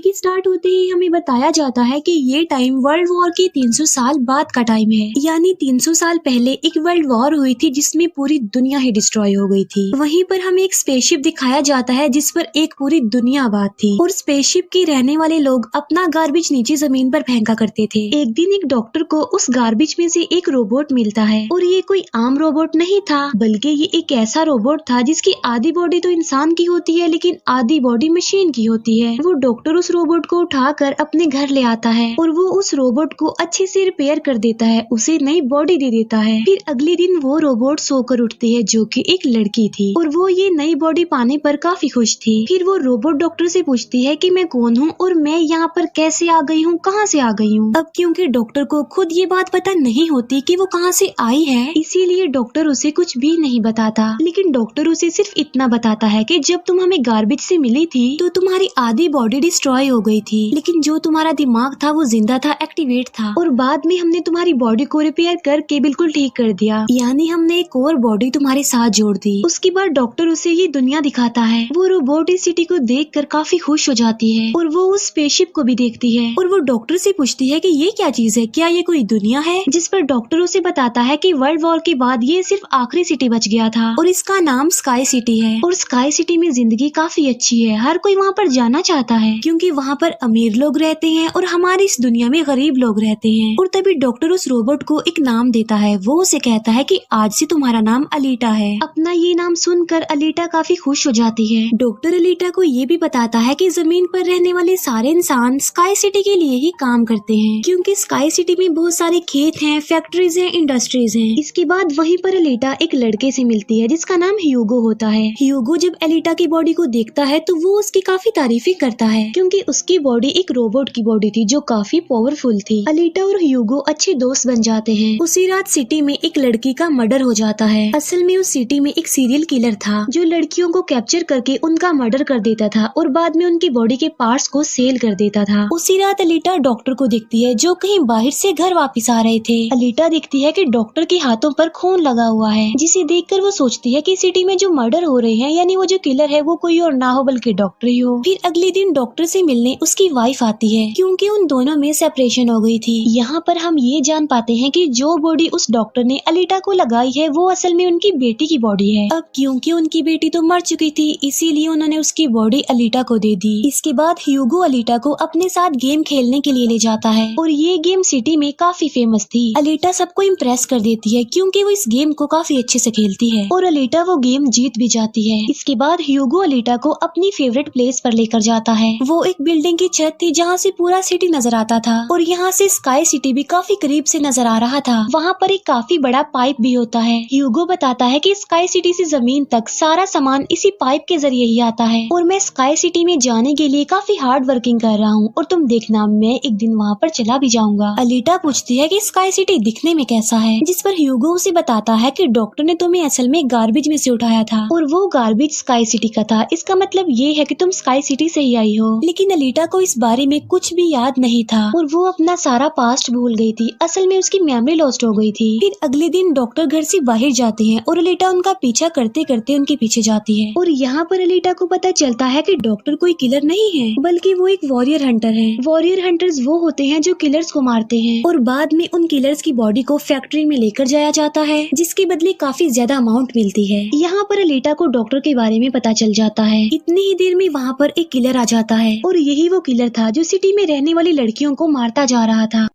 की स्टार्ट होते ही हमें बताया जाता है कि ये टाइम वर्ल्ड वॉर के 300 साल बाद का टाइम है। यानी 300 साल पहले एक वर्ल्ड वॉर हुई थी जिसमें पूरी दुनिया ही डिस्ट्रॉय हो गई थी। वहीं पर हमें एक स्पेसशिप दिखाया जाता है जिस पर एक पूरी दुनिया आबाद थी और स्पेसशिप के रहने वाले लोग अपना गार्बेज नीचे जमीन पर फेंका करते थे। एक दिन एक डॉक्टर को उस गार्बेज में से एक रोबोट मिलता है और ये कोई आम रोबोट नहीं था, बल्कि ये एक ऐसा रोबोट था जिसकी आधी बॉडी तो इंसान की होती है लेकिन आधी बॉडी मशीन की होती है। वो डॉक्टर उस रोबोट को उठाकर अपने घर ले आता है और वो उस रोबोट को अच्छे से रिपेयर कर देता है, उसे नई बॉडी दे देता है। फिर अगले दिन वो रोबोट सोकर उठती है जो कि एक लड़की थी और वो ये नई बॉडी पाने पर काफी खुश थी। फिर वो रोबोट डॉक्टर से पूछती है कि मैं कौन हूँ और मैं यहाँ पर कैसे आ गई हूँ, कहाँ से आ गई हूँ। अब क्योंकि डॉक्टर को खुद ये बात पता नहीं होती कि वो कहाँ से आई है, इसीलिए डॉक्टर उसे कुछ भी नहीं बताता। लेकिन डॉक्टर उसे सिर्फ इतना बताता है कि जब तुम हमें गार्बेज से मिली थी तो तुम्हारी आधी बॉडी डिस्ट्रॉय हो गई थी, लेकिन जो तुम्हारा दिमाग था वो जिंदा था, एक्टिवेट था, और बाद में हमने तुम्हारी बॉडी को रिपेयर करके बिल्कुल ठीक कर दिया। यानी हमने एक और बॉडी तुम्हारे साथ जोड़ दी। उसके बाद डॉक्टर उसे ये दुनिया दिखाता है। वो रोबोट इस सिटी को देखकर काफी खुश हो जाती है और वो उस स्पेसशिप को भी देखती है और वो डॉक्टर से पूछती है कि ये क्या चीज है, क्या ये कोई दुनिया है। जिस पर डॉक्टर उसे बताता है कि वर्ल्ड वॉर के बाद ये सिर्फ आखिरी सिटी बच गया था और इसका नाम स्काई सिटी है। और स्काई सिटी में जिंदगी काफी अच्छी है, हर कोई वहाँ पर जाना चाहता है क्योंकि वहाँ पर अमीर लोग रहते हैं और हमारी इस दुनिया में गरीब लोग रहते हैं। और तभी डॉक्टर उस रोबोट को एक नाम देता है। वो उसे कहता है कि आज से तुम्हारा नाम अलीटा है। अपना ये नाम सुनकर अलीटा काफी खुश हो जाती है। डॉक्टर अलीटा को ये भी बताता है कि जमीन पर रहने वाले सारे इंसान स्काई सिटी के लिए ही काम करते हैं क्योंकि स्काई सिटी में बहुत सारे खेत हैं, फैक्ट्रीज हैं, इंडस्ट्रीज हैं। इसके बाद वहीं पर अलीटा एक लड़के से मिलती है जिसका नाम ह्यूगो होता है। ह्यूगो जब अलीटा की बॉडी को देखता है तो वो उसकी काफी तारीफें करता है क्योंकि उसकी बॉडी एक रोबोट की बॉडी थी जो काफी पावरफुल थी। अलीटा और ह्यूगो अच्छे दोस्त बन जाते हैं। उसी रात सिटी में एक लड़की का मर्डर हो जाता है। असल में उस सिटी में एक सीरियल किलर था जो लड़कियों को कैप्चर करके उनका मर्डर कर देता था और बाद में उनकी बॉडी के पार्ट्स को सेल कर देता था। उसी रात अलीटा डॉक्टर को देखती है जो कहीं बाहर से घर वापस आ रहे थे। अलीटा देखती है कि डॉक्टर के हाथों पर खून लगा हुआ है, जिसे देखकर वो सोचती है कि सिटी में जो मर्डर हो रहे हैं यानी वो जो किलर है वो कोई और ना हो बल्कि डॉक्टर ही हो। फिर अगले दिन डॉक्टर से मिलने उसकी वाइफ आती है क्योंकि उन दोनों में सेपरेशन हो गई थी। यहाँ पर हम ये जान पाते हैं कि जो बॉडी उस डॉक्टर ने अलीटा को लगाई है वो असल में उनकी बेटी की बॉडी है। अब क्योंकि उनकी बेटी तो मर चुकी थी इसीलिए उन्होंने उसकी बॉडी अलीटा को दे दी। इसके बाद ह्यूगो अलीटा को अपने साथ गेम खेलने के लिए ले जाता है और ये गेम सिटी में काफी फेमस थी। अलीटा सबको इम्प्रेस कर देती है क्योंकि वो इस गेम को काफी अच्छे से खेलती है और अलीटा वो गेम जीत भी जाती है। इसके बाद ह्यूगो अलीटा को अपनी फेवरेट प्लेस पर लेकर जाता है। वो एक बिल्डिंग की छत थी जहाँ से पूरा सिटी नजर आता था और यहाँ से स्काई सिटी भी काफी करीब से नजर आ रहा था। वहाँ पर एक काफी बड़ा पाइप भी होता है। ह्यूगो बताता है कि स्काई सिटी से जमीन तक सारा सामान इसी पाइप के जरिए ही आता है और मैं स्काई सिटी में जाने के लिए काफी हार्ड वर्किंग कर रहा हूँ और तुम देखना मैं एक दिन वहाँ पर चला भी जाऊंगा। अलीटा पूछती है कि स्काई सिटी दिखने में कैसा है, जिस पर ह्यूगो उसे बताता है कि डॉक्टर ने तुम्हें असल में गार्बेज में से उठाया था और वो गार्बेज स्काई सिटी का था। इसका मतलब ये है कि तुम स्काई सिटी से ही आई हो। लेकिन अलीटा को इस बारे में कुछ भी याद नहीं था और वो अपना सारा पास्ट भूल गई थी। असल में उसकी मेमोरी लॉस्ट हो गई थी। फिर अगले दिन डॉक्टर घर से बाहर जाते हैं और अलीटा उनका पीछा करते करते उनके पीछे जाती है और यहाँ पर अलीटा को पता चलता है कि डॉक्टर कोई किलर नहीं है बल्कि वो एक वॉरियर हंटर है। वॉरियर हंटर्स वो होते हैं जो किलर्स को मारते हैं और बाद में उन किलर्स की बॉडी को फैक्ट्री में लेकर जाया जाता है जिसके बदले काफी ज्यादा अमाउंट मिलती है। यहाँ पर अलीटा को डॉक्टर के बारे में पता चल जाता है। इतनी ही देर में वहाँ पर एक किलर आ जाता है और यही वो किलर था जो सिटी में रहने वाली लड़कियों को मारता जा रहा था।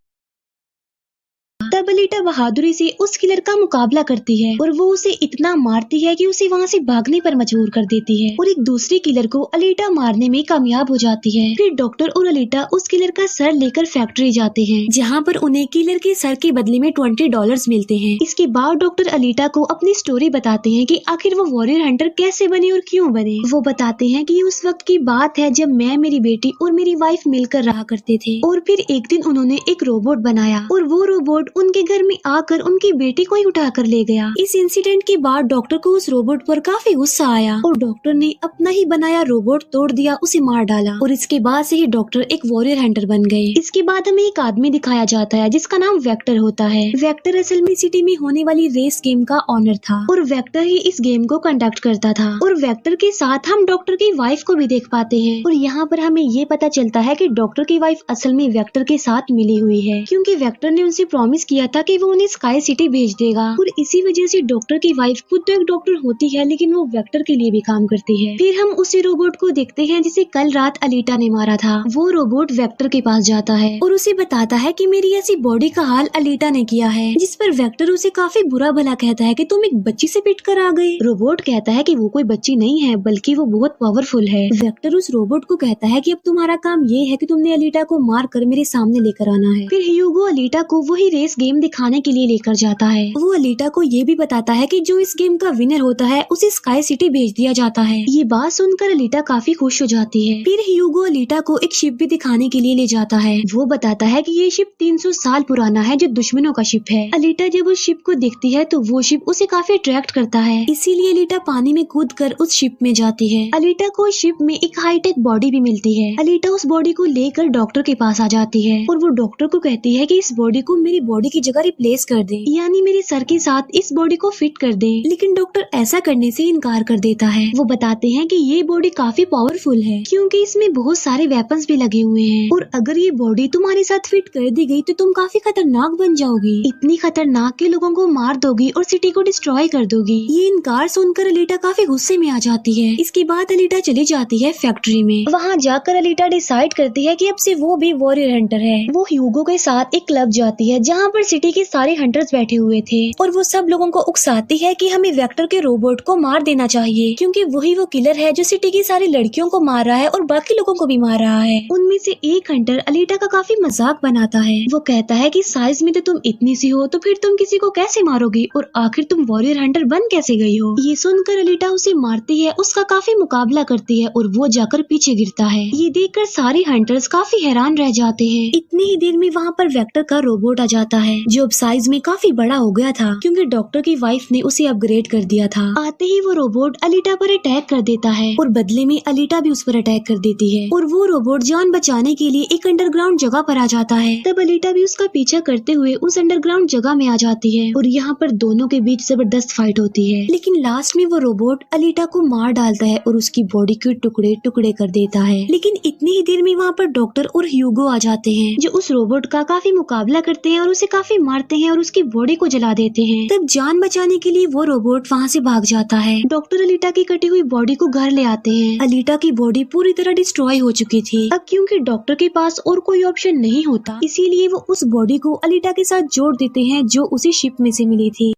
तब अलीटा बहादुरी से उस किलर का मुकाबला करती है और वो उसे इतना मारती है कि उसे वहाँ से भागने पर मजबूर कर देती है और एक दूसरे किलर को अलीटा मारने में कामयाब हो जाती है। फिर डॉक्टर और अलीटा उस किलर का सर लेकर फैक्ट्री जाते हैं जहाँ पर उन्हें किलर के सर के बदले में $20 मिलते हैं। इसके बाद डॉक्टर अलीटा को अपनी स्टोरी बताते हैं कि आखिर वो वॉरियर हंटर कैसे बने और क्यों बने। वो बताते हैं कि उस वक्त की बात है जब मैं, मेरी बेटी और मेरी वाइफ मिलकर रहा करते थे और फिर एक दिन उन्होंने एक रोबोट बनाया और वो रोबोट उन उनके घर में आकर उनकी बेटी को ही उठा कर ले गया। इस इंसिडेंट के बाद डॉक्टर को उस रोबोट पर काफी गुस्सा आया और डॉक्टर ने अपना ही बनाया रोबोट तोड़ दिया, उसे मार डाला और इसके बाद से ही डॉक्टर एक वॉरियर हंटर बन गए। इसके बाद हमें एक आदमी दिखाया जाता है जिसका नाम वेक्टर होता है। वेक्टर असल में सिटी में होने वाली रेस गेम का ऑनर था और वेक्टर ही इस गेम को कंडक्ट करता था और वेक्टर के साथ हम डॉक्टर की वाइफ को भी देख पाते हैं और यहाँ पर हमें ये पता चलता है कि डॉक्टर की वाइफ असल में वेक्टर के साथ मिली हुई है, क्योंकि वेक्टर ने उनसे प्रॉमिस किया था कि वो उन्हें स्काई सिटी भेज देगा और इसी वजह से डॉक्टर की वाइफ खुद तो एक डॉक्टर होती है लेकिन वो वेक्टर के लिए भी काम करती है। फिर हम उसी रोबोट को देखते हैं जिसे कल रात अलीटा ने मारा था। वो रोबोट वेक्टर के पास जाता है और उसे बताता है कि मेरी ऐसी बॉडी का हाल अलीटा ने किया है, जिस पर वेक्टर उसे काफी बुरा भला कहता है कि तुम एक बच्ची से पिट कर आ गए। रोबोट कहता है कि वो कोई बच्ची नहीं है बल्कि वो बहुत पावरफुल है। वेक्टर उस रोबोट को कहता है कि अब तुम्हारा काम ये है कि तुमने अलीटा को मार कर मेरे सामने लेकर आना है। फिर ह्यूगो अलीटा को वही रेस गेम दिखाने के लिए लेकर जाता है। वो अलीटा को ये भी बताता है कि जो इस गेम का विनर होता है उसे स्काई सिटी भेज दिया जाता है। ये बात सुनकर अलीटा काफी खुश हो जाती है। फिर ह्यूगो अलीटा को एक शिप भी दिखाने के लिए ले जाता है। वो बताता है कि ये शिप 300 साल पुराना है जो दुश्मनों का शिप है। अलीटा जब उस शिप को देखती है तो वो शिप उसे काफी अट्रैक्ट करता है, इसीलिए अलीटा पानी में कूद कर उस शिप में जाती है। अलीटा को शिप में एक हाईटेक बॉडी भी मिलती है। अलीटा उस बॉडी को लेकर डॉक्टर के पास आ जाती है और वो डॉक्टर को कहती है कि इस बॉडी को मेरी बॉडी की जगह रिप्लेस कर दे, यानी मेरे सर के साथ इस बॉडी को फिट कर दे। लेकिन डॉक्टर ऐसा करने से इनकार कर देता है। वो बताते हैं कि ये बॉडी काफी पावरफुल है क्योंकि इसमें बहुत सारे वेपन्स भी लगे हुए हैं और अगर ये बॉडी तुम्हारे साथ फिट कर दी गई तो तुम काफी खतरनाक बन जाओगी, इतनी खतरनाक कि लोगों को मार दोगी और सिटी को डिस्ट्रॉय कर दोगी। ये इनकार सुनकर अलीटा काफी गुस्से में आ जाती है। इसके बाद अलीटा चली जाती है फैक्ट्री में। वहाँ जाकर अलीटा डिसाइड करती है कि अब से वो भी वॉरियर हंटर है। वो ह्यूगो के साथ एक क्लब जाती है जहाँ पर सिटी के सारे हंटर्स बैठे हुए थे और वो सब लोगों को उकसाती है कि हमें वेक्टर के रोबोट को मार देना चाहिए क्योंकि वही वो किलर है जो सिटी की सारी लड़कियों को मार रहा है और बाकी लोगों को भी मार रहा है। उनमें से एक हंटर अलीटा का काफी मजाक बनाता है। वो कहता है कि साइज में तो तुम इतनी सी हो तो फिर तुम किसी को कैसे मारोगी और आखिर तुम वॉरियर हंटर बन कैसे गई हो। ये सुनकर अलीटा उसे मारती है, उसका काफी मुकाबला करती है और वो जाकर पीछे गिरता है। ये देखकर सारे हंटर्स काफी हैरान रह जाते हैं। इतनी ही देर में वहाँ पर वेक्टर का रोबोट आ जाता है जो अब साइज में काफी बड़ा हो गया था क्योंकि डॉक्टर की वाइफ ने उसे अपग्रेड कर दिया था। आते ही वो रोबोट अलीटा पर अटैक कर देता है और बदले में अलीटा भी उस पर अटैक कर देती है और वो रोबोट जान बचाने के लिए एक अंडरग्राउंड जगह पर आ जाता है। तब अलीटा भी उसका पीछा करते हुए उस अंडरग्राउंड जगह में आ जाती है और यहाँ पर दोनों के बीच जबरदस्त फाइट होती है। लेकिन लास्ट में वो रोबोट अलीटा को मार डालता है और उसकी बॉडी के टुकड़े टुकड़े कर देता है। लेकिन इतनी ही देर में वहाँ पर डॉक्टर और ह्यूगो आ जाते हैं जो उस रोबोट का काफी मुकाबला करते हैं और उसे काफी मारते हैं और उसकी बॉडी को जला देते हैं। तब जान बचाने के लिए वो रोबोट वहाँ से भाग जाता है। डॉक्टर अलीटा की कटी हुई बॉडी को घर ले आते हैं। अलीटा की बॉडी पूरी तरह डिस्ट्रॉय हो चुकी थी। अब क्योंकि डॉक्टर के पास और कोई ऑप्शन नहीं होता इसीलिए वो उस बॉडी को अलीटा के साथ जोड़ देते हैं जो उसी शिप में से मिली थी।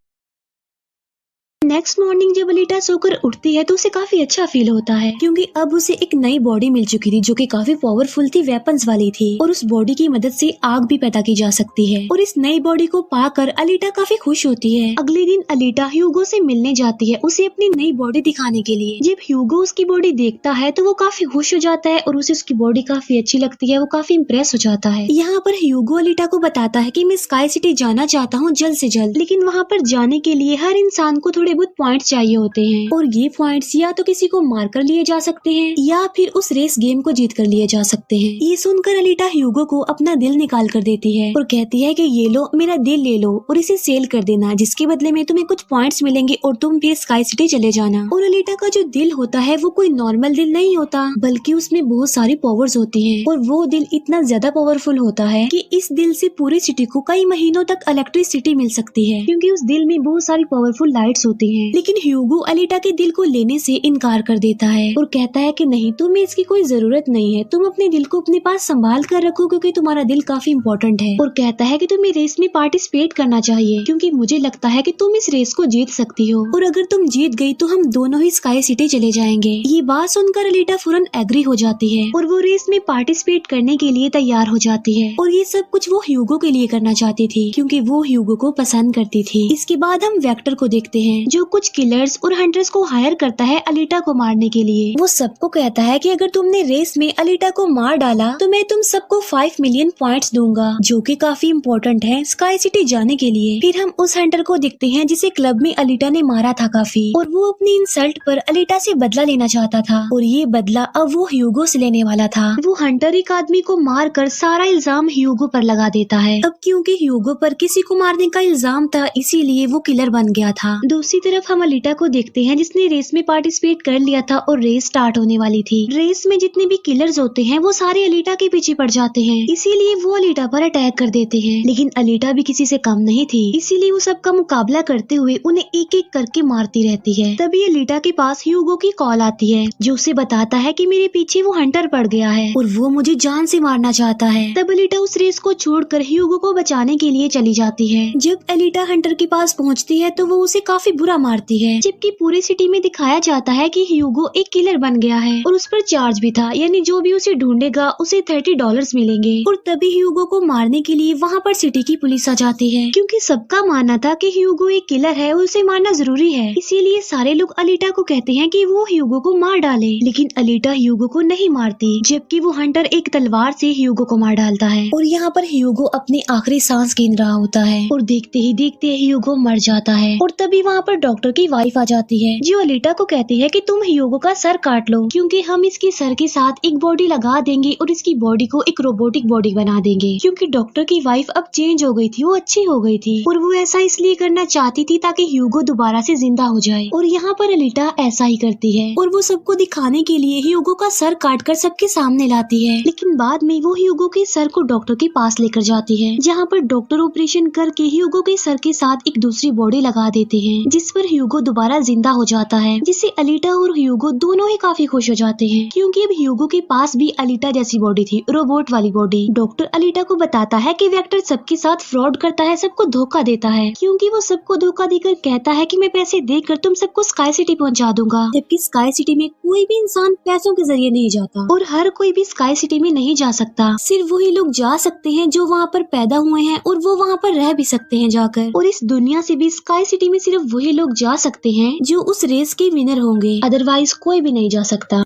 नेक्स्ट मॉर्निंग जब अलीटा सोकर उठती है तो उसे काफी अच्छा फील होता है क्योंकि अब उसे एक नई बॉडी मिल चुकी थी जो कि काफी पावरफुल थी, वेपन्स वाली थी और उस बॉडी की मदद से आग भी पैदा की जा सकती है और इस नई बॉडी को पाकर अलीटा काफी खुश होती है। अगले दिन अलीटा ह्यूगो से मिलने जाती है उसे अपनी नई बॉडी दिखाने के लिए। जब ह्यूगो उसकी बॉडी देखता है तो वो काफी खुश हो जाता है और उसे उसकी बॉडी काफी अच्छी लगती है। वो काफी इम्प्रेस हो जाता है। यहाँ पर ह्यूगो अलीटा को बताता है कि मैं स्काई सिटी जाना चाहता हूँ जल्द से जल्द, लेकिन वहाँ पर जाने के लिए हर इंसान को थोड़े बहुत पॉइंट्स चाहिए होते हैं और ये पॉइंट्स या तो किसी को मारकर लिए जा सकते हैं या फिर उस रेस गेम को जीत कर लिए जा सकते हैं। ये सुनकर अलीटा ह्यूगो को अपना दिल निकाल कर देती है और कहती है कि ये लो, मेरा दिल ले लो और इसे सेल कर देना, जिसके बदले में तुम्हें कुछ पॉइंट्स मिलेंगे और तुम फिर स्काई सिटी चले जाना। और अलीटा का जो दिल होता है वो कोई नॉर्मल दिल नहीं होता बल्कि उसमें बहुत सारी पावर्स होती है और वो दिल इतना ज्यादा पावरफुल होता है कि इस दिल से पूरी सिटी को कई महीनों तक इलेक्ट्रिसिटी मिल सकती है क्योंकि उस दिल में बहुत सारी पावरफुल लाइट्स होती हैं। लेकिन ह्यूगो अलीटा के दिल को लेने से इनकार कर देता है और कहता है कि नहीं, तुम्हें इसकी कोई जरूरत नहीं है, तुम अपने दिल को अपने पास संभाल कर रखो क्योंकि तुम्हारा दिल काफी इम्पोर्टेंट है। और कहता है कि तुम्हें रेस में पार्टिसिपेट करना चाहिए क्योंकि मुझे लगता है कि तुम इस रेस को जीत सकती हो और अगर तुम जीत गई तो हम दोनों ही स्काई सिटी चले जाएंगे। ये बात सुनकर अलीटा फौरन एग्री हो जाती है और वो रेस में पार्टिसिपेट करने के लिए तैयार हो जाती है और ये सब कुछ वो ह्यूगो के लिए करना चाहती थी क्योंकि वो ह्यूगो को पसंद करती थी। इसके बाद हम वेक्टर को देखते हैं जो जो कुछ किलर्स और हंटर्स को हायर करता है अलीटा को मारने के लिए। वो सबको कहता है कि अगर तुमने रेस में अलीटा को मार डाला तो मैं तुम सबको 5 मिलियन पॉइंट्स दूंगा, जो कि काफी इम्पोर्टेंट है स्काई सिटी जाने के लिए। फिर हम उस हंटर को दिखते हैं जिसे क्लब में अलीटा ने मारा था काफी, और वो अपनी इंसल्ट पर अलीटा से बदला लेना चाहता था, और ये बदला अब वो ह्यूगो से लेने वाला था। वो हंटर एक आदमी को मार कर सारा इल्जाम ह्यूगो पर लगा देता है। अब क्योंकि ह्यूगो पर किसी को मारने का इल्जाम था, इसीलिए वो किलर बन गया था। दूसरी तरफ हम अलीटा को देखते हैं जिसने रेस में पार्टिसिपेट कर लिया था और रेस स्टार्ट होने वाली थी। रेस में जितने भी किलर्स होते हैं वो सारे अलीटा के पीछे पड़ जाते हैं, इसीलिए वो अलीटा पर अटैक कर देते हैं। लेकिन अलीटा भी किसी से कम नहीं थी, इसीलिए वो सबका मुकाबला करते हुए उन्हें एक एक करके मारती रहती है। तभी अलीटा के पास ह्यूगो की कॉल आती है जो उसे बताता है कि मेरे पीछे वो हंटर पड़ गया है और वो मुझे जान से मारना चाहता है। तब अलीटा उस रेस को छोड़कर ह्यूगो को बचाने के लिए चली जाती है। जब अलीटा हंटर के पास पहुंचती है तो वो उसे काफी बुरा मारती है, जबकि पूरी सिटी में दिखाया जाता है कि ह्यूगो एक किलर बन गया है और उस पर चार्ज भी था, यानी जो भी उसे ढूंढेगा उसे $30 मिलेंगे। और तभी ह्यूगो को मारने के लिए वहाँ पर सिटी की पुलिस आ जाती है, क्योंकि सबका मानना था कि ह्यूगो एक किलर है और उसे मारना जरूरी है। इसीलिए सारे लोग अलीटा को कहते हैं कि वो ह्यूगो को मार डाले, लेकिन अलीटा ह्यूगो को नहीं मारती, जबकि वो हंटर एक तलवार से ह्यूगो को मार डालता है। और यहाँ पर ह्यूगो अपनी आखिरी सांस गिन रहा होता है और देखते ही देखते ह्यूगो मर जाता है। और तभी वहाँ पर डॉक्टर की वाइफ आ जाती है जो अलीटा को कहती है कि तुम ह्यूगो का सर काट लो, क्योंकि हम इसके सर के साथ एक बॉडी लगा देंगे और इसकी बॉडी को एक रोबोटिक बॉडी बना देंगे। क्योंकि डॉक्टर की वाइफ अब चेंज हो गई थी, वो अच्छी हो गई थी और वो ऐसा इसलिए करना चाहती थी ताकि ह्यूगो दोबारा से जिंदा हो जाए। और यहाँ पर अलीटा ऐसा ही करती है और वो सबको दिखाने के लिए ह्यूगो का सर काट कर सबके सामने लाती है। लेकिन बाद में वो ह्यूगो के सर को डॉक्टर के पास लेकर जाती है, जहाँ पर डॉक्टर ऑपरेशन करके ह्यूगो के सर के साथ एक दूसरी बॉडी लगा देते हैं, जिस पर ह्यूगो दोबारा जिंदा हो जाता है, जिससे अलीटा और ह्यूगो दोनों ही काफी खुश हो जाते हैं, क्योंकि अब ह्यूगो के पास भी अलीटा जैसी बॉडी थी, रोबोट वाली बॉडी। डॉक्टर अलीटा को बताता है कि वेक्टर सबके साथ फ्रॉड करता है, सबको धोखा देता है, क्योंकि वो सबको धोखा देकर कहता है कि मैं पैसे देकर तुम सबको स्काई सिटी पहुंचा दूंगा, जबकि स्काई सिटी में कोई भी इंसान पैसों के जरिए नहीं जाता और हर कोई भी स्काई सिटी में नहीं जा सकता। सिर्फ वही लोग जा सकते हैं जो वहाँ पर पैदा हुए हैं और वो वहाँ पर रह भी सकते हैं जाकर। और इस दुनिया से भी स्काई सिटी में सिर्फ वही लोग जा सकते हैं जो उस रेस के विनर होंगे, अदरवाइज कोई भी नहीं जा सकता।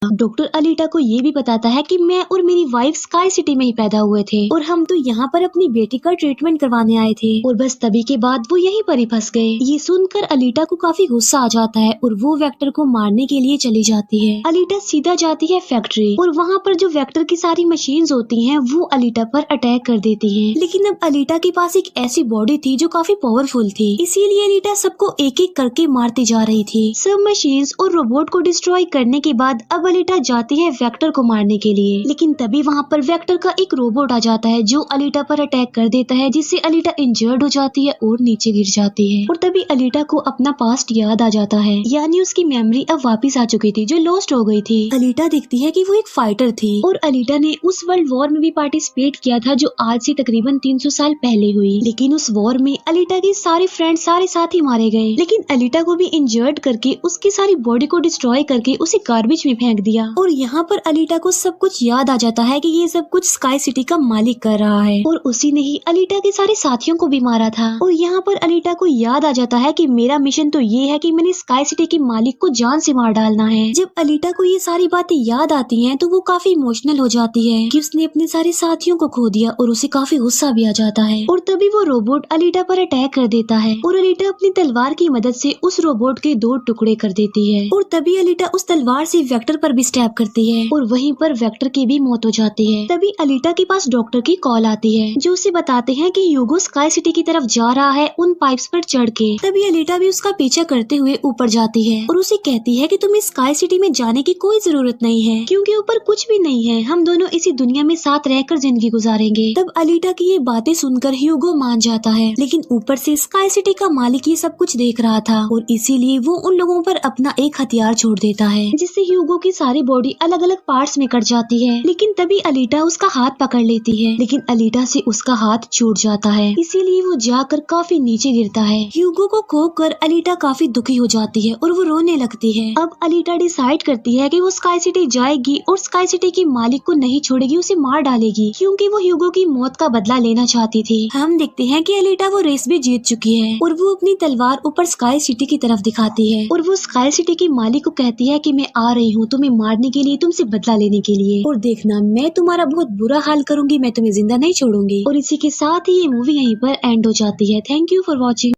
डॉक्टर अलीटा को ये भी बताता है कि मैं और मेरी वाइफ स्काई सिटी में ही पैदा हुए थे और हम तो यहाँ पर अपनी बेटी का ट्रीटमेंट करवाने आए थे, और बस तभी के बाद वो यहीं पर ही फंस गए। ये सुनकर अलीटा को काफी गुस्सा आ जाता है और वो वेक्टर को मारने के लिए चली जाती है। अलीटा सीधा जाती है फैक्ट्री और वहाँ पर जो वेक्टर की सारी मशीन्स होती हैं वो अलीटा पर अटैक कर देती हैं। लेकिन अब अलीटा के पास एक ऐसी बॉडी थी जो काफी पावरफुल थी, इसीलिए अलीटा सबको एक एक करके मारती जा रही थी। सब मशीन्स और रोबोट को डिस्ट्रॉय करने के बाद अब अलीटा जाती है वेक्टर को मारने के लिए, लेकिन तभी वहाँ पर वेक्टर का एक रोबोट आ जाता है जो अलीटा पर अटैक कर देता है, जिससे अलीटा इंजर्ड हो जाती है और नीचे गिर जाती है। और तभी अलीटा को अपना पास्ट याद आ जाता है, यानी उसकी मेमोरी अब वापस आ चुकी थी जो लॉस्ट हो गई थी। अलीटा देखती है कि वो एक फाइटर थी और अलीटा ने उस वर्ल्ड वॉर में भी पार्टिसिपेट किया था जो आज से तकरीबन 300 साल पहले हुई। लेकिन उस वॉर में अलीटा के सारे फ्रेंड्स सारे साथी मारे गए, लेकिन अलीटा को भी इंजर्ड करके उसकी सारी बॉडी को डिस्ट्रॉय करके उसे गार्बेज में फेंक दिया। और यहाँ पर अलीटा को सब कुछ याद आ जाता है कि ये सब कुछ स्काई सिटी का मालिक कर रहा है और उसी ने ही अलीटा के सारे साथियों को भी मारा था। और यहाँ पर अलीटा को याद आ जाता है कि मेरा मिशन तो ये है कि मैंने स्काई सिटी के मालिक को जान से मार डालना है। जब अलीटा को ये सारी बातें याद आती हैं तो वो काफी इमोशनल हो जाती है कि उसने अपने सारे साथियों को खो दिया और उसे काफी गुस्सा भी आ जाता है। और तभी वो रोबोट अलीटा पर अटैक कर देता है और अलीटा अपनी तलवार की मदद से उस रोबोट के 2 टुकड़े कर देती है। और तभी अलीटा उस तलवार से वेक्टर पर भी स्टैब करती है और वहीं पर वेक्टर की भी मौत हो जाती है। तभी अलीटा के पास डॉक्टर की कॉल आती है जो उसे बताते हैं कि ह्यूगो स्काई सिटी की तरफ जा रहा है उन पाइप्स पर चढ़ के। तभी अलीटा भी उसका पीछा करते हुए ऊपर जाती है और उसे कहती है कि तुम्हें स्काई सिटी में जाने की कोई जरूरत नहीं है, क्योंकि ऊपर कुछ भी नहीं है, हम दोनों इसी दुनिया में साथ रहकर जिंदगी गुजारेंगे। तब अलीटा की ये बातें सुनकर ह्यूगो मान जाता है, लेकिन ऊपर से स्काई सिटी का मालिक ये सब कुछ देख रहा था और इसीलिए वो उन लोगों पर अपना एक हथियार छोड़ देता है, जिससे ह्यूगो की सारी सारी बॉडी अलग अलग पार्ट्स में कट जाती है। लेकिन तभी अलीटा उसका हाथ पकड़ लेती है, लेकिन अलीटा से उसका हाथ छूट जाता है, इसीलिए वो जाकर काफी नीचे गिरता है। ह्यूगो को खोकर अलीटा काफी दुखी हो जाती है और वो रोने लगती है। अब अलीटा डिसाइड करती है कि वो स्काई सिटी जाएगी और स्काई सिटी की मालिक को नहीं छोड़ेगी, उसे मार डालेगी, क्योंकि वो ह्यूगो की मौत का बदला लेना चाहती थी। हम देखते हैं कि अलीटा वो रेस भी जीत चुकी है और वो अपनी तलवार ऊपर स्काई सिटी की तरफ दिखाती है और वो स्काई सिटी की मालिक को कहती है कि मैं आ रही हूँ तुम्हें मारने के लिए, तुमसे बदला लेने के लिए, और देखना मैं तुम्हारा बहुत बुरा हाल करूंगी, मैं तुम्हें जिंदा नहीं छोड़ूंगी। और इसी के साथ ही ये मूवी यहीं पर एंड हो जाती है। Thank you for watching.